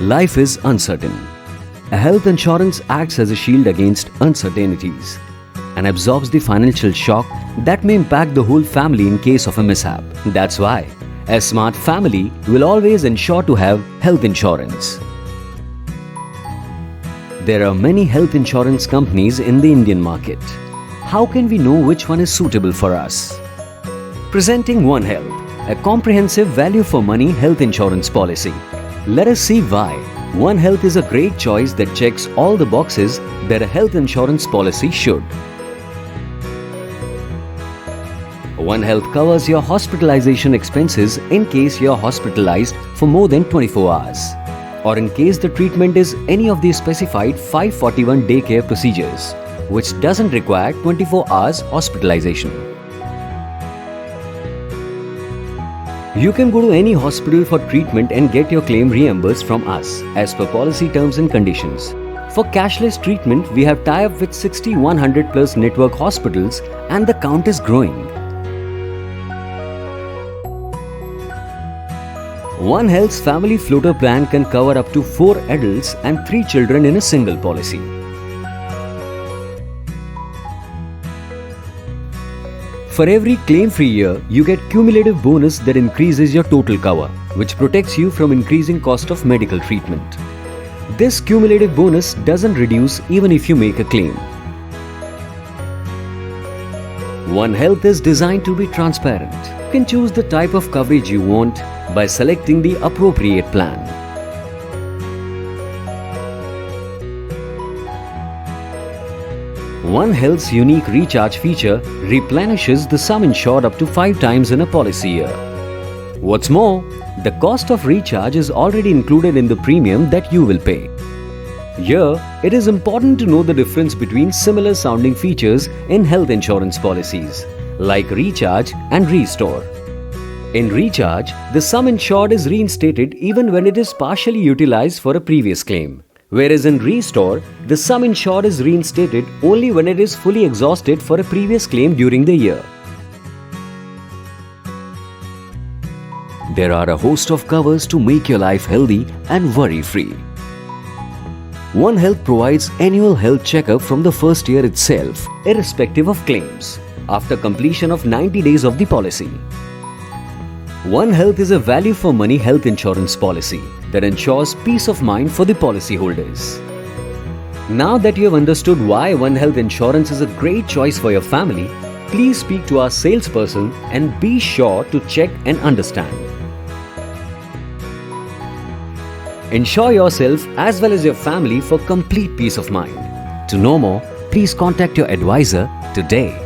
Life is uncertain. A health insurance acts as a shield against uncertainties and absorbs the financial shock that may impact the whole family in case of a mishap. That's why a smart family will always ensure to have health insurance. There are many health insurance companies in the Indian market. How can we know which one is suitable for us? Presenting One Health, a comprehensive value for money health insurance policy. Let us see why One Health is a great choice that checks all the boxes that a health insurance policy should. One Health covers your hospitalization expenses in case you are hospitalized for more than 24 hours, or in case the treatment is any of the specified 541 day care procedures, which doesn't require 24 hours hospitalization. You can go to any hospital for treatment and get your claim reimbursed from us as per policy terms and conditions. For cashless treatment, we have tie-up with 60-100 plus network hospitals and the count is growing. One Health's family floater plan can cover up to 4 adults and 3 children in a single policy. For every claim-free year, you get cumulative bonus that increases your total cover, which protects you from increasing cost of medical treatment. This cumulative bonus doesn't reduce even if you make a claim. One Health is designed to be transparent. You can choose the type of coverage you want by selecting the appropriate plan. One Health's unique recharge feature replenishes the sum insured up to 5 times in a policy year. What's more, the cost of recharge is already included in the premium that you will pay. Here, it is important to know the difference between similar sounding features in health insurance policies, like recharge and restore. In recharge, the sum insured is reinstated even when it is partially utilized for a previous claim. Whereas in restore, the sum insured is reinstated only when it is fully exhausted for a previous claim during the year. There are a host of covers to make your life healthy and worry-free. One Health provides annual health checkup from the first year itself, irrespective of claims, after completion of 90 days of the policy. One Health is a value for money health insurance policy that ensures peace of mind for the policyholders. Now that you have understood why One Health insurance is a great choice for your family, please speak to our salesperson and be sure to check and understand. Ensure yourself as well as your family for complete peace of mind. To know more, please contact your advisor today.